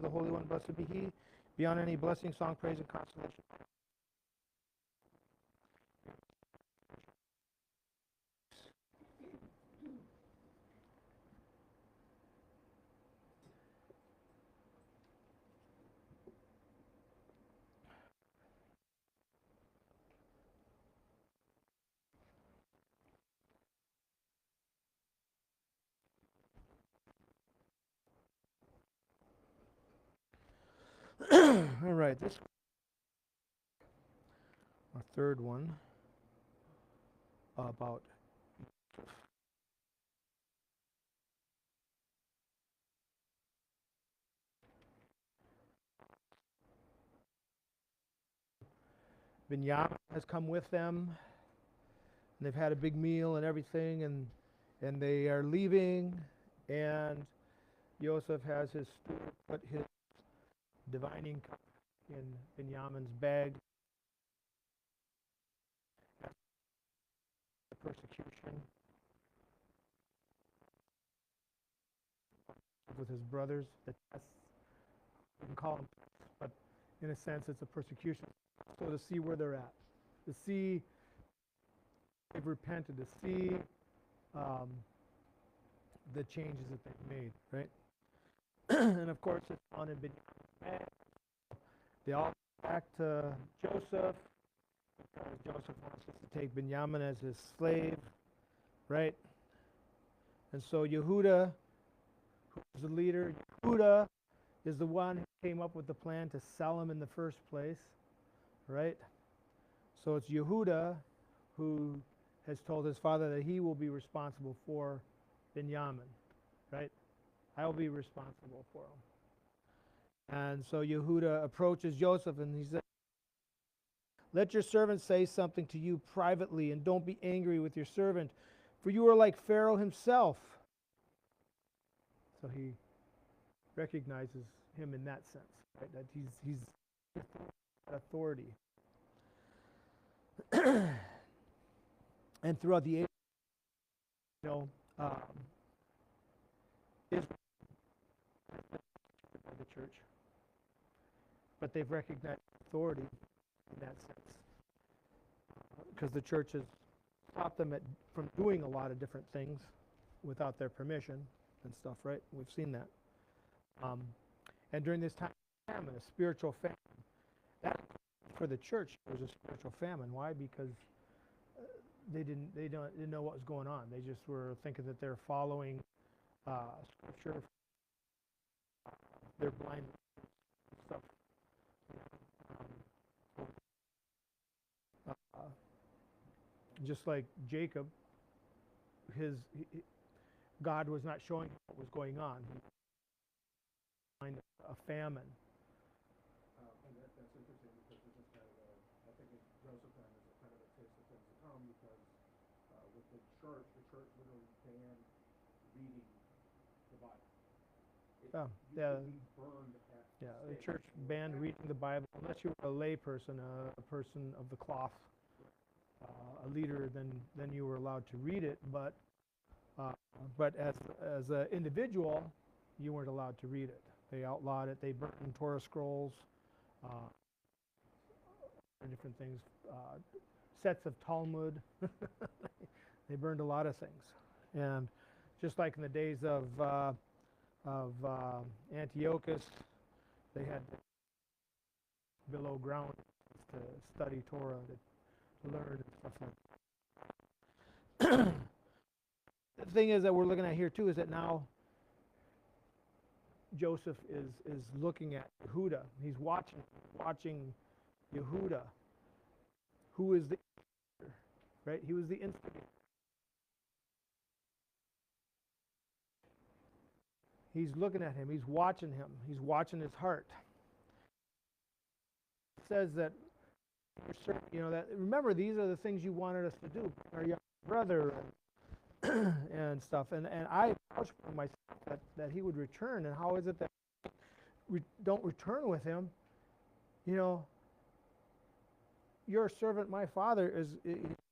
the Holy One, blessed be He, beyond any blessing, song, praise, and consolation. All right, this our third one about Binyamin has come with them, and they've had a big meal and everything, and they are leaving, and Joseph has his steward put his divining cup in Binyamin's bag. That's the persecution with his brothers. The tests, you can call them tests, but in a sense, it's a persecution. So to see where they're at, to see they've repented, to see the changes that they've made, right? And of course, it's found in Binyamin's bag. They all go back to Joseph because Joseph wants us to take Binyamin as his slave, right? And so Yehuda, who's the leader, Yehuda is the one who came up with the plan to sell him in the first place, right? So it's Yehuda who has told his father that he will be responsible for Binyamin, right? I will be responsible for him. And so Yehuda approaches Joseph and he says, let your servant say something to you privately, and don't be angry with your servant, for you are like Pharaoh himself. So he recognizes him in that sense, right? That he's authority. And throughout the age, Israel by the church, but they've recognized authority in that sense, because the church has stopped them from doing a lot of different things without their permission and stuff, right? We've seen that. And during this time of famine, a spiritual famine, that for the church was a spiritual famine. Why? Because they didn't know what was going on. They just were thinking that they're following scripture. They're blind stuff. Just like Jacob, God was not showing him what was going on. He was behind a famine. And that's interesting because this is kind of I think in Joseph time is a kind of a taste of things to come because with the church literally banned reading the Bible. Yeah, be burned at the church banned reading the Bible unless you were a lay person, a person of the cloth, a leader. Then you were allowed to read it, but as an individual, you weren't allowed to read it. They outlawed it. They burned Torah scrolls, different things, sets of Talmud. They burned a lot of things, and just like in the days of Antiochus, they had below ground to study Torah, to learn and stuff like that. The thing is that we're looking at here too is that now Joseph is looking at Yehuda. He's watching Yehuda, who is the instigator, right? He was the instigator. He's looking at him. He's watching him. He's watching his heart. It says that, that remember, these are the things you wanted us to do, our young brother and stuff. And I vouch for myself that he would return. And how is it that we don't return with him? Your servant, my father, is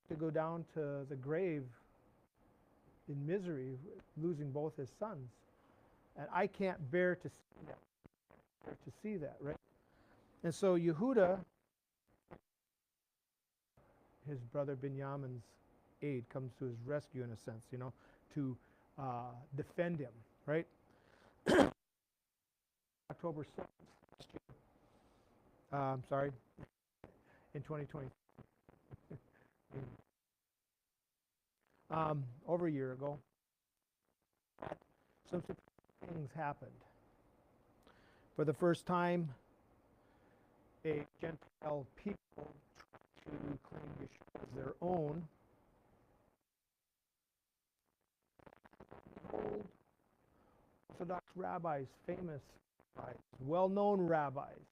to go down to the grave in misery, losing both his sons. And I can't bear to see that. see that, right? And so Yehuda, his brother Binyamin's aid, comes to his rescue in a sense, to defend him, right? October 7th, I'm sorry, in 2020. Over a year ago, some things happened. For the first time, a Gentile people tried to claim Yeshua as their own. Old Orthodox rabbis, famous rabbis, well-known rabbis,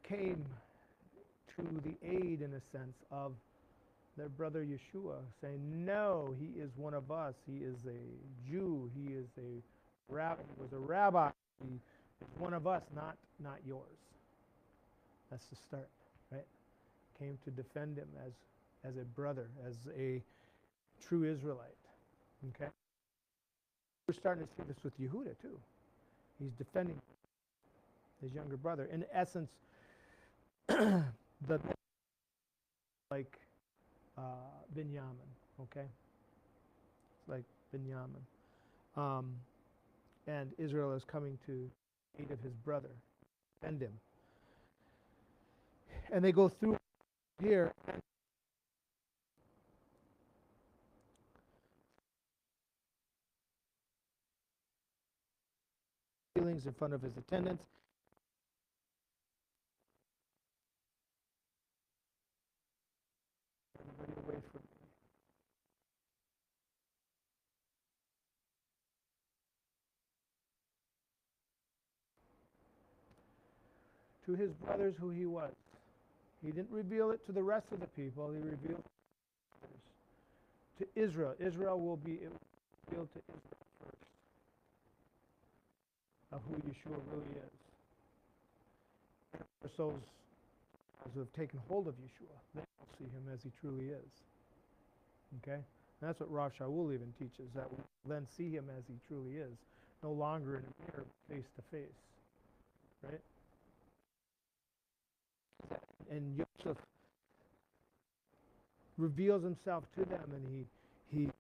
came to the aid, in a sense, of their brother Yeshua, saying, no, he is one of us. He is a Jew. He is a rabbi. He was a rabbi. He is one of us, not yours. That's the start, right? Came to defend him as a brother, as a true Israelite. Okay? We're starting to see this with Yehuda too. He's defending his younger brother. In essence, the like Binyamin, okay? It's like Binyamin. And Israel is coming to aid of his brother, defend him. And they go through here. Feelings in front of his attendants. Everybody away from me. To his brothers who he was. He didn't reveal it to the rest of the people. He revealed it to Israel. Israel will be revealed to Israel first of who Yeshua really is. And of course, those who have taken hold of Yeshua, they will see him as he truly is. Okay? And that's what Rav Shaul even teaches, that we will then see him as he truly is, no longer in a mirror, face to face. Right? And Joseph reveals himself to them, and he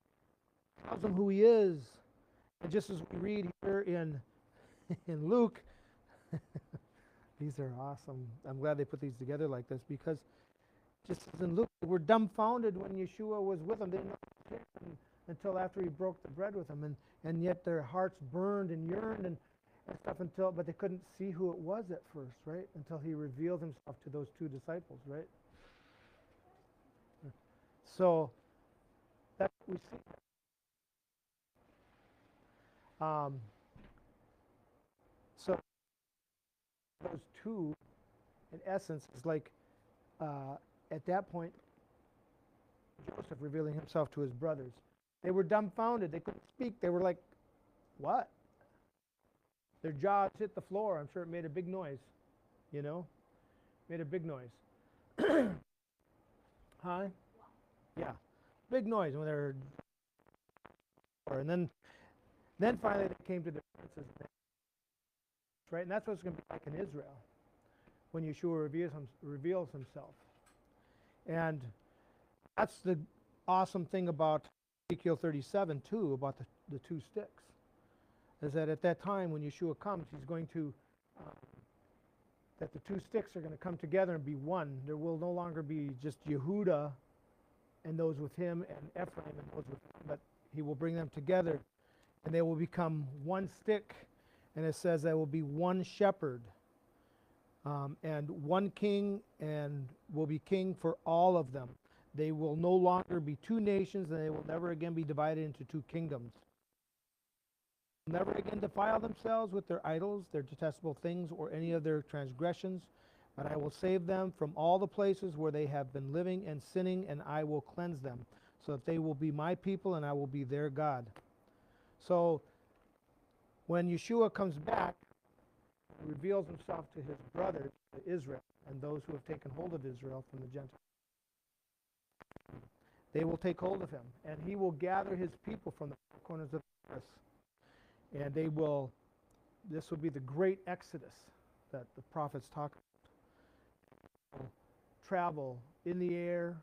tells them who he is. And just as we read here in Luke, these are awesome. I'm glad they put these together like this, because just as in Luke, they were dumbfounded when Yeshua was with them. They didn't know him until after he broke the bread with them, and yet their hearts burned and yearned and stuff but they couldn't see who it was at first, right? Until he revealed himself to those two disciples, right? So that's what we see. So those two, in essence, is like at that point, Joseph revealing himself to his brothers. They were dumbfounded. They couldn't speak. They were like, what? Their jaws hit the floor. I'm sure it made a big noise, made a big noise. Huh? Yeah, big noise when they're, and then finally they came to their senses, right? And that's what it's going to be like in Israel when Yeshua reveals himself. And that's the awesome thing about Ezekiel 37 too, about the two sticks, is that at that time when Yeshua comes, he's going to, that the two sticks are going to come together and be one. There will no longer be just Yehuda and those with him, and Ephraim and those with him, but he will bring them together, and they will become one stick. And it says there will be one shepherd, and one king, and will be king for all of them. They will no longer be two nations, and they will never again be divided into two kingdoms. Never again defile themselves with their idols, their detestable things, or any of their transgressions. But I will save them from all the places where they have been living and sinning, and I will cleanse them, so that they will be my people, and I will be their God. So when Yeshua comes back, he reveals himself to his brothers, to Israel, and those who have taken hold of Israel from the Gentiles. They will take hold of him, and he will gather his people from the four corners of the earth. And this will be the great Exodus. that the prophets talk about. Travel in the air,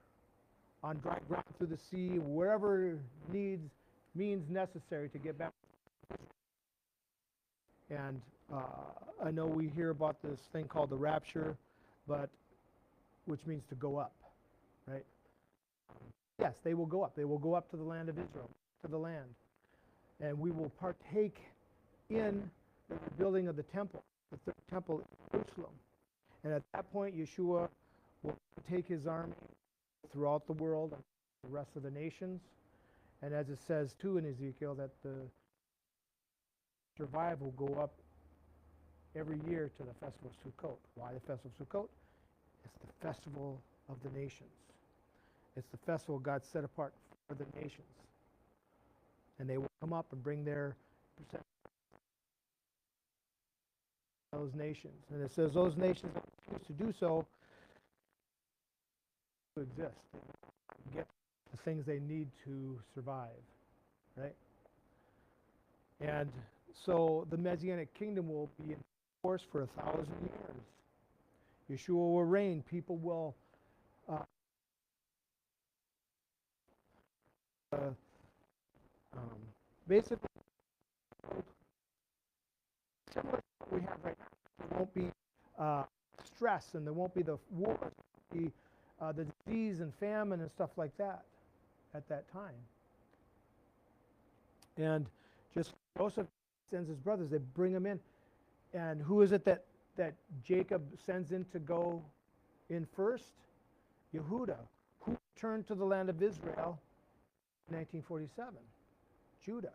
on dry ground, through the sea, wherever means necessary to get back. And I know we hear about this thing called the rapture, but which means to go up, right? Yes, they will go up. They will go up to the land of Israel, to the land. And we will partake in the rebuilding of the temple, the third temple in Jerusalem. And at that point, Yeshua will take his army throughout the world and the rest of the nations. And as it says too in Ezekiel, that the survival will go up every year to the festival of Sukkot. Why the festival of Sukkot? It's the festival of the nations. It's the festival God set apart for the nations. And they will come up and bring their percent of those nations. And it says those nations that refuse to do so to exist. They get the things they need to survive. Right? And so the Messianic kingdom will be in force for 1,000 years. Yeshua will reign. People will basically similar to what we have right now. There won't be stress, and there won't be the war, the disease and famine and stuff like that at that time. And just Joseph sends his brothers, they bring him in. And who is it that Jacob sends in to go in first? Yehuda, who returned to the land of Israel in 1947. Judah.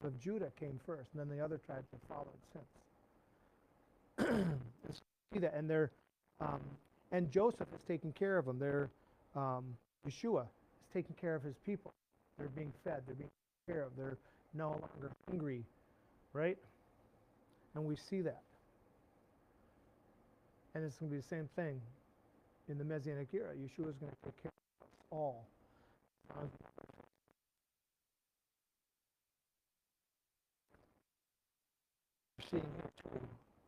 Of Judah came first, and then the other tribes have followed since. And so see that, and and Joseph is taking care of them. Yeshua is taking care of his people. They're being fed. They're being taken care of. They're no longer hungry, right? And we see that. And it's going to be the same thing in the Messianic era. Yeshua is going to take care of us all. We're seeing here too,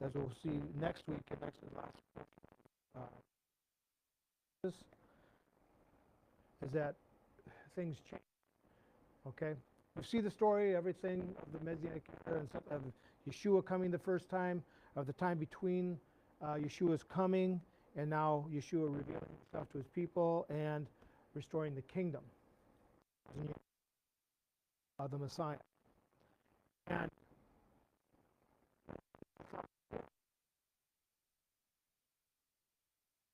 as we'll see next week and next and last week, is that things change. Okay? You see the story, everything of the Messianic era and stuff, of Yeshua coming the first time, of the time between Yeshua's coming and now Yeshua revealing himself to his people and restoring the kingdom of the Messiah. And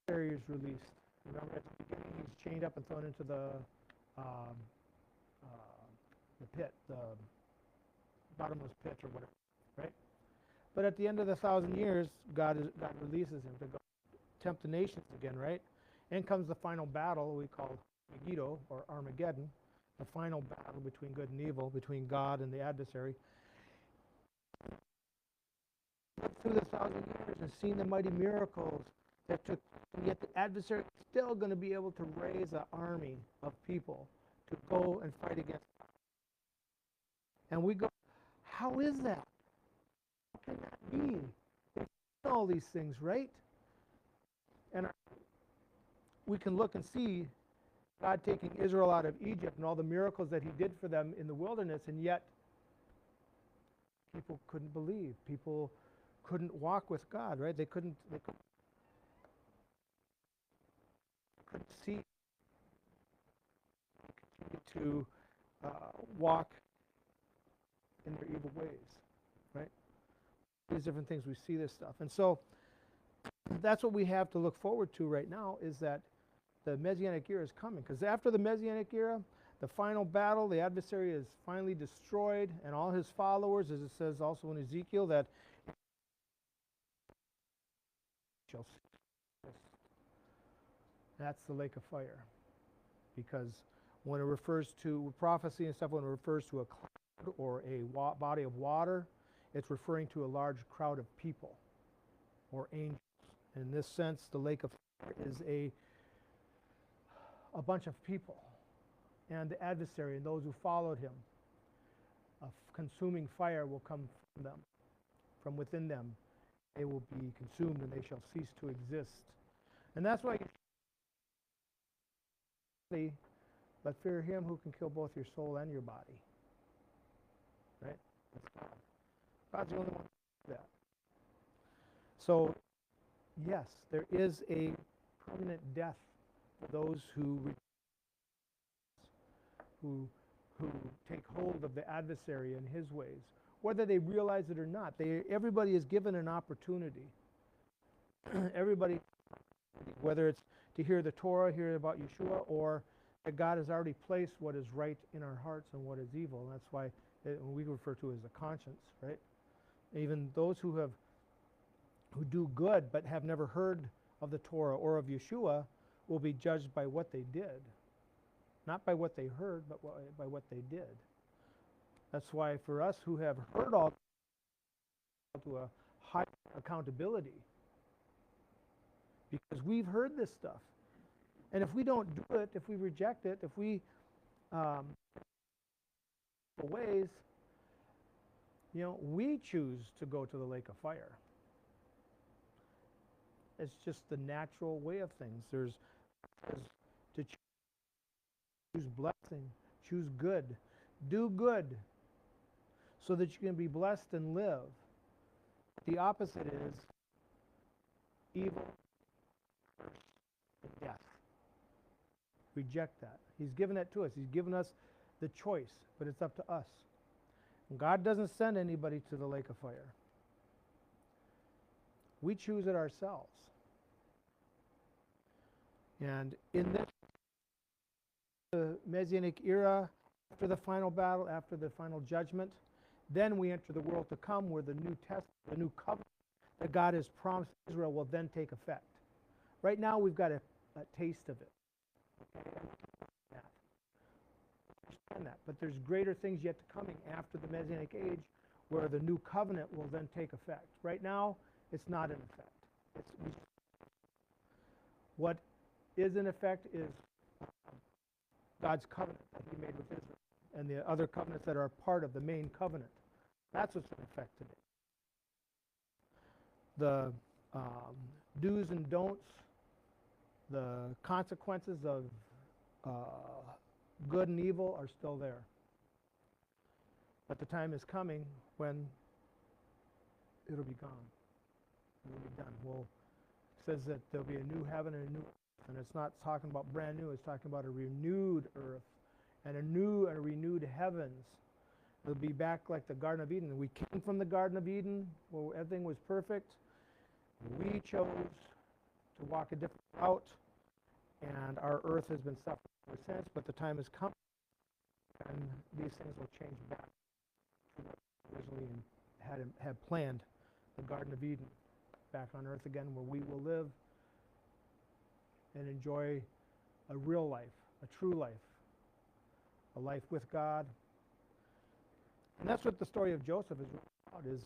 is released. Remember at the beginning he's chained up and thrown into the pit, the bottomless pit or whatever, right? But at the end of the 1,000 years, God releases him to go tempt the nations again, right? And comes the final battle we call Megiddo or Armageddon, the final battle between good and evil, between God and the adversary. Through the 1,000 years and seen the mighty miracles that took, and yet the adversary is still going to be able to raise an army of people to go and fight against God. And we go, how is that? How can that be? They've done all these things, right? And we can look and see God taking Israel out of Egypt and all the miracles that he did for them in the wilderness, and yet people couldn't believe. People couldn't walk with God, right? They couldn't see. They continued to walk in their evil ways, right? These different things, we see this stuff. And so that's what we have to look forward to right now, is that the Messianic era is coming. Because after the Messianic era, the final battle, the adversary is finally destroyed, and all his followers, as it says also in Ezekiel, that shall see. That's the lake of fire. Because when it refers to prophecy and stuff, when it refers to a cloud or a body of water, it's referring to a large crowd of people or angels. In this sense, the lake of fire is a bunch of people, and the adversary and those who followed him. A consuming fire will come from them, from within them, they will be consumed and they shall cease to exist. And that's why you but fear him who can kill both your soul and your body. Right? That's God. God's the only one who can do that. So, yes, there is a permanent death for those who take hold of the adversary and his ways, whether they realize it or not. Everybody is given an opportunity. Everybody, whether it's to hear the Torah, hear about Yeshua, or that God has already placed what is right in our hearts and what is evil. And that's why we refer to it as a conscience, right? Even those who do good but have never heard of the Torah or of Yeshua will be judged by what they did. Not by what they heard, but by what they did. That's why for us who have heard all to a high accountability, because we've heard this stuff. And if we don't do it, if we reject it, if we ways, we choose to go to the lake of fire. It's just the natural way of things. There's to choose blessing, choose good, do good, so that you can be blessed and live. The opposite is evil, curse, and death. Reject that. He's given that to us. He's given us the choice, but it's up to us. And God doesn't send anybody to the lake of fire. We choose it ourselves. And in this the Messianic era, after the final battle, after the final judgment, then we enter the world to come where the New Testament, the new covenant that God has promised Israel will then take effect. Right now we've got a taste of it. Understand that. But there's greater things yet to coming after the Messianic age where the new covenant will then take effect. Right now, it's not in effect. What is in effect is God's covenant that he made with Israel and the other covenants that are part of the main covenant. That's what's in effect today. The do's and don'ts, the consequences of good and evil are still there. But the time is coming when it'll be gone. It'll be done. Well, it says that there'll be a new heaven and a new earth. And it's not talking about brand new. It's talking about a renewed earth and a new and a renewed heavens. It'll be back like the Garden of Eden. We came from the Garden of Eden where everything was perfect. We chose to walk a different route, and our earth has been suffering ever since, but the time has come, and these things will change back to what we originally had planned, the Garden of Eden, back on earth again, where we will live and enjoy a real life, a true life, a life with God. And that's what the story of Joseph is about, is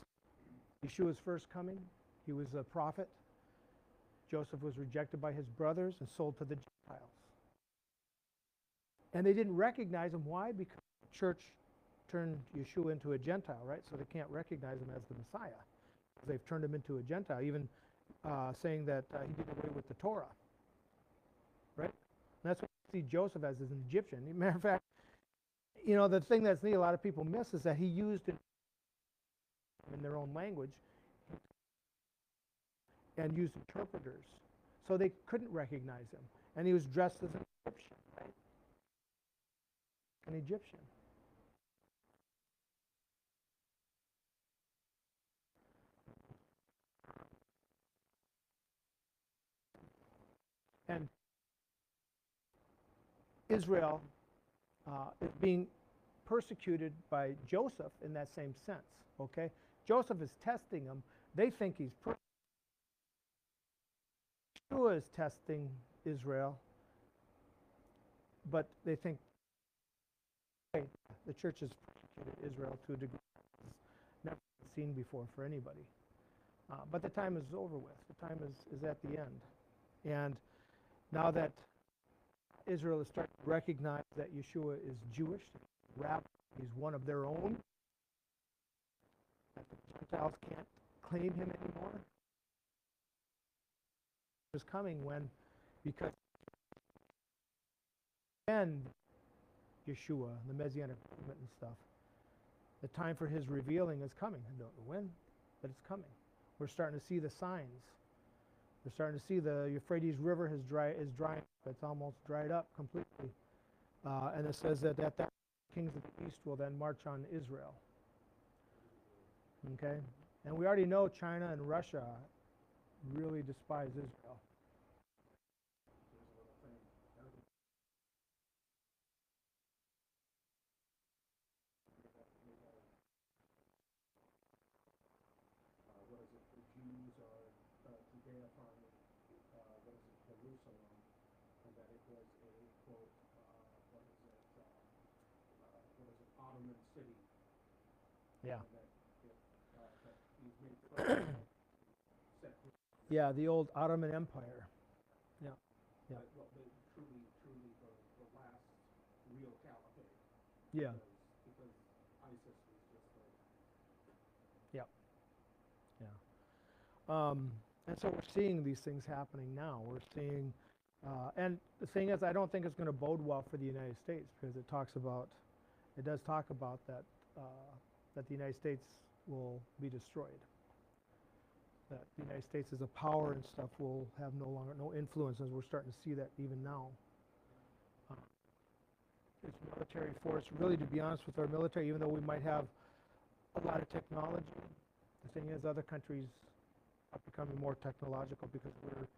Yeshua's first coming. He was a prophet. Joseph was rejected by his brothers and sold to the Gentiles. And they didn't recognize him. Why? Because the church turned Yeshua into a Gentile, right? So they can't recognize him as the Messiah. They've turned him into a Gentile, even saying that he did away with the Torah, right? And that's what we see Joseph as an Egyptian. As a matter of fact, the thing that's neat, a lot of people miss, is that he used it in their own language and used interpreters. So they couldn't recognize him. And he was dressed as an Egyptian, right? An Egyptian. And Israel is being persecuted by Joseph in that same sense, okay? Joseph is testing them. They think he's Yeshua is testing Israel, but they think the church has persecuted Israel to a degree that's never been seen before for anybody. But the time is over with. The time is at the end. And now that Israel is starting to recognize that Yeshua is Jewish, rabbi, he's one of their own, that the Gentiles can't claim him anymore, is coming when, because then Yeshua, the Messianic movement and stuff, the time for his revealing is coming. I don't know when, but it's coming. We're starting to see the signs. We're starting to see the Euphrates River is drying up. It's almost dried up completely. And it says that at that kings of the east will then march on Israel. Okay? And we already know China and Russia really despise Israel. What is it? The Jews are Judea-finding, what is it, Jerusalem, and that it was a, quote, what is it, Ottoman city. Yeah. And that he's made fun of set Yeah, the old Ottoman Empire. Yeah. Yeah. well, truly the last real caliphate. Yeah. Because ISIS was just like, Yeah. And so we're seeing these things happening now. We're seeing, and the thing is, I don't think it's going to bode well for the United States, because it does talk about that, that the United States will be destroyed. That the United States as a power and stuff will have no influence, as we're starting to see that even now. Its military force, really, to be honest with our military, even though we might have a lot of technology, the thing is, other countries are becoming more technological because we're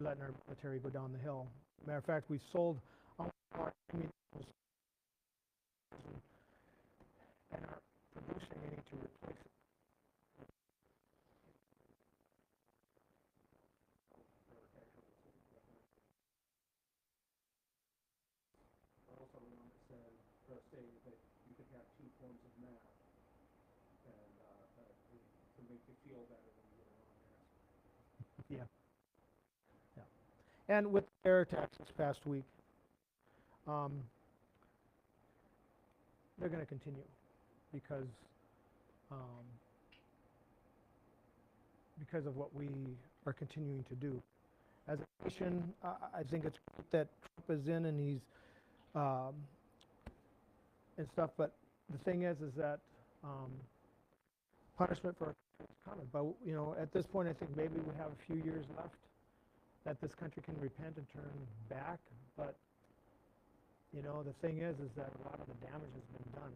letting our military go down the hill. Matter of fact, we've sold almost our ammunition and are producing any to replace it. also the one that said, or say that you could have two forms of math, and to make you feel better when you get a wrong answer. Yeah. And with the air attacks this past week, they're going to continue because of what we are continuing to do. As a nation, I think it's great that Trump is in and he's and stuff, but the thing is that punishment for our country is coming. But at this point, I think maybe we have a few years left that this country can repent and turn back. But the thing is that a lot of the damage has been done,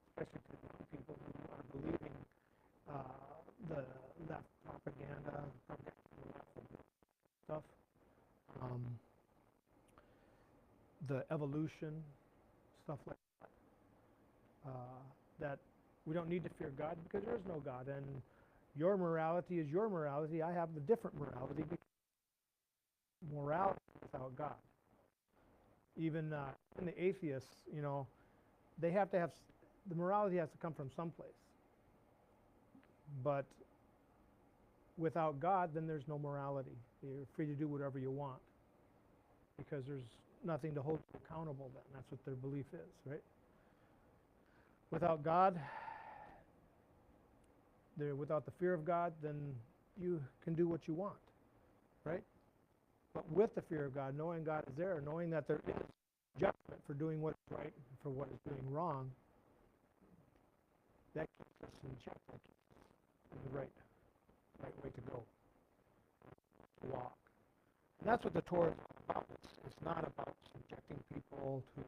especially to young people who are believing the left propaganda stuff, the evolution stuff like that. That we don't need to fear God because there is no God, and your morality is your morality. I have the different morality. Morality without God. Even the atheists, they have to have the morality has to come from someplace. But without God, then there's no morality. You're free to do whatever you want because there's nothing to hold you accountable. Then that's what their belief is, right? Without God, without the fear of God, then you can do what you want, right? But with the fear of God, knowing God is there, knowing that there is judgment for doing what's right and for what is doing wrong, that keeps us in check. That keeps us in the right way to go, to walk. And that's what the Torah is all about. It's not about subjecting people to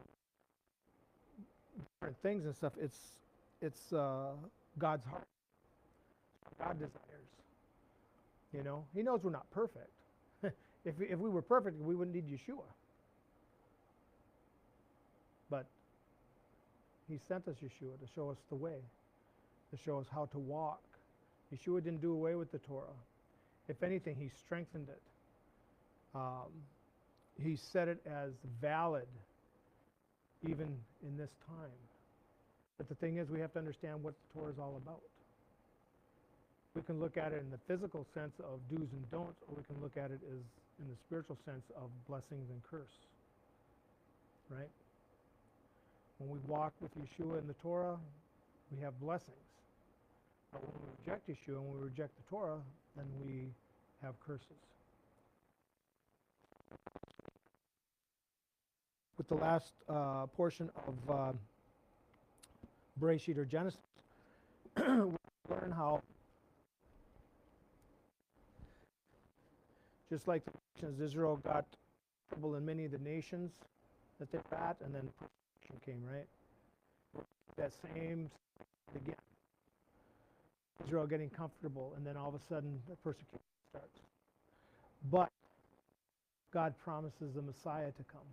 different things and stuff. It's God's heart. God desires. He knows we're not perfect. If we were perfect, we wouldn't need Yeshua. But he sent us Yeshua to show us the way, to show us how to walk. Yeshua didn't do away with the Torah. If anything, he strengthened it. He set it as valid even in this time. But the thing is, we have to understand what the Torah is all about. We can look at it in the physical sense of do's and don'ts, or we can look at it as in the spiritual sense of blessings and curse. Right? When we walk with Yeshua in the Torah, we have blessings. But when we reject Yeshua and we reject the Torah, then we have curses. With the last portion of Bereshit or Genesis, we learn how, just like the nations, Israel got trouble in many of the nations that they were at, and then persecution came, right? That same again. Israel getting comfortable, and then all of a sudden the persecution starts. But God promises the Messiah to come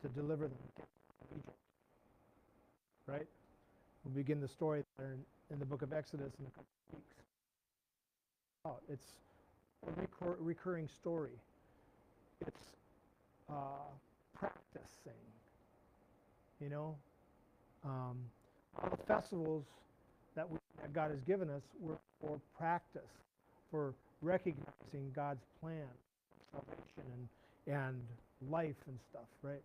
to deliver them from Egypt. Right? We'll begin the story there in the book of Exodus in a couple of weeks. Oh, it's a recurring story. It's practicing. You know, all the festivals that God has given us were for practice, for recognizing God's plan, salvation, and life and stuff, right?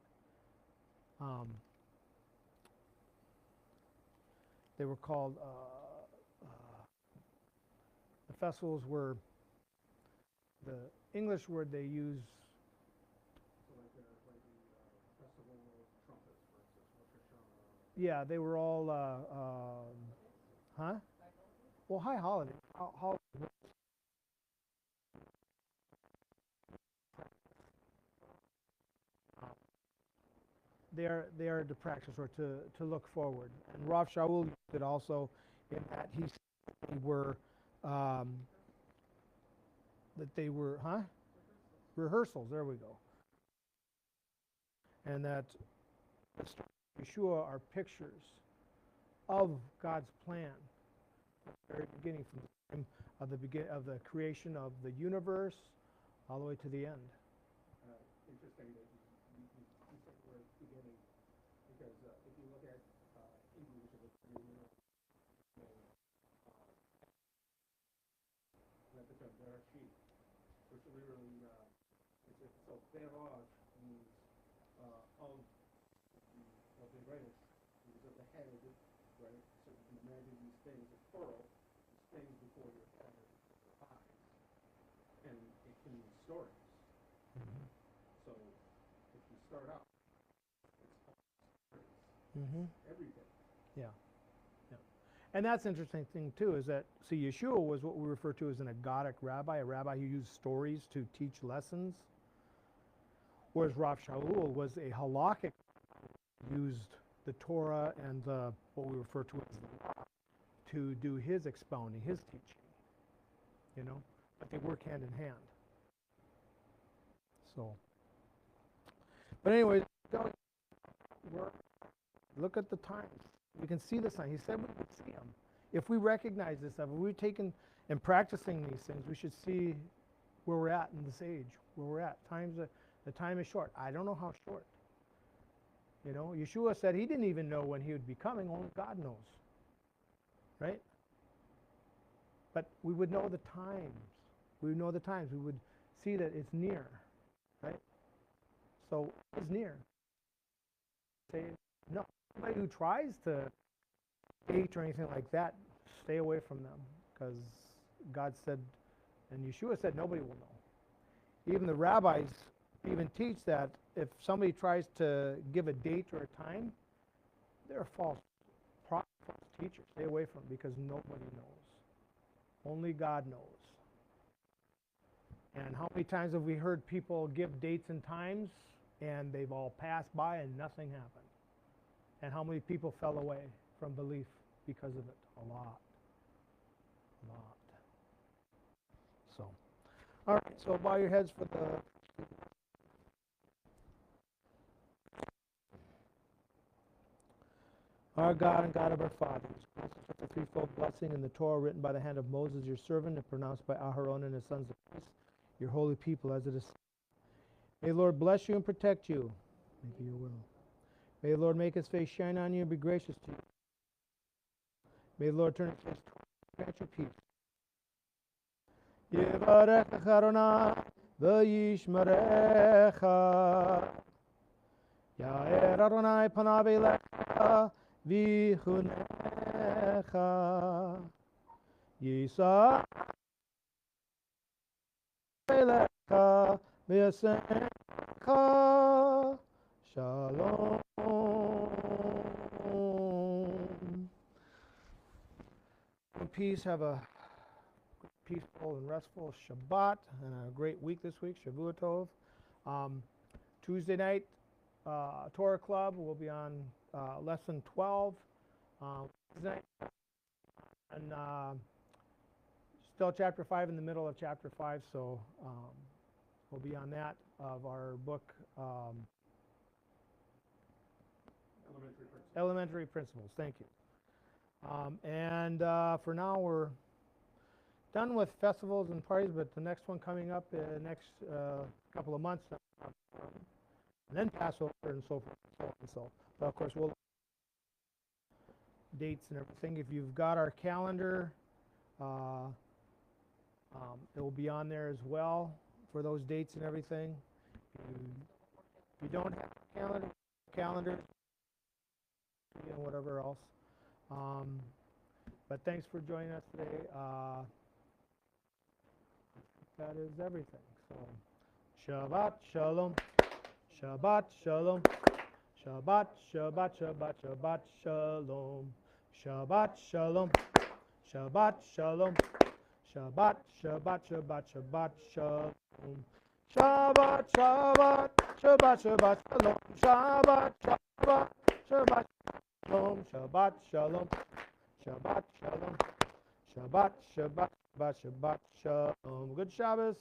They were called, the festivals were, the English word they use. So like the Festival of Trumpets, for instance, Rosh Hashanah. Yeah, they were all, huh? Well, high holiday. They are to practice or to look forward. And Rav Shaul did also in that they were rehearsals. There we go. And that Yeshua are pictures of God's plan at the very beginning, from the time of the creation of the universe all the way to the end. Interesting that you said the word beginning, because if you look at Hebrew, which is a very name, like the term Bereshit, which literally, so Beraj means of the greatest, because of the head, right? So you can imagine these things, it's plural, it's things before your head or before your eyes, and it can mean stories. Mm-hmm. So if you start out, it's all stories. Mm-hmm. Everything. Yeah. Yeah. And that's an interesting thing too, is that, see, Yeshua was what we refer to as an agadic rabbi, a rabbi who used stories to teach lessons, whereas Rav Shaul was a halakhic, used the Torah and what we refer to as the law to do his expounding, his teaching, you know, but they work hand in hand. So, but anyway, look at the times. We can see the sign. He said we would see them. If we recognize this stuff, if we're taking and practicing these things, we should see where we're at in this age, where we're at. The time is short. I don't know how short. You know, Yeshua said he didn't even know when he would be coming. Only God knows. Right? But we would know the times. We would know the times. We would see that it's near. Right? So it's near. Say no. Anybody who tries to date or anything like that, stay away from them, because God said, and Yeshua said, nobody will know. Even the rabbis even teach that if somebody tries to give a date or a time, they're false teachers. Stay away from them, because nobody knows. Only God knows. And how many times have we heard people give dates and times, and they've all passed by and nothing happened? And how many people fell away from belief because of it? A lot. A lot. So, all right, so bow your heads for the... Our God and God of our fathers, bless us with the threefold blessing in the Torah written by the hand of Moses, your servant, and pronounced by Aharon and his sons of priests, your holy people, as it is. May the Lord bless you and protect you. May it be your will. May the Lord make his face shine on you and be gracious to you. May the Lord turn his face toward you and grant you peace. Yevarechecha Adonai v'yishmerecha. Ya'er Adonai panav elecha v'chunecha. Yisa Eleka Miasenka Shalom. In peace, have a peaceful and restful Shabbat and a great week this week, Shavua Tov. Tuesday night, Torah Club will be on lesson 12. Wednesday night, and still chapter 5 in the middle of chapter 5, so we'll be on that of our book, Elementary Principles. Thank you. And for now, we're done with festivals and parties, but the next one coming up in the next couple of months, and then Passover and so forth and so on. So, but of course, we'll dates and everything. If you've got our calendar, it will be on there as well for those dates and everything. If you don't have a calendar, and whatever else. But thanks for joining us today. That is everything. So, Shabbat Shalom. Shabbat Shalom. Shabbat, Shabbat, Shabbat, Shabbat Shalom. Shabbat Shalom. Shabbat Shalom. Shabbat, Shabbat, Shabbat, Shabbat Shalom. Shabbat, Shabbat, Shabbat, Shabbat Shalom. Shabbat, Shabbat, Shabbat Shalom. Shabbat Shalom. Shabbat Shalom. Shabbat, Shabbat, Shabbat, Shabbat Shalom. Good Shabbos.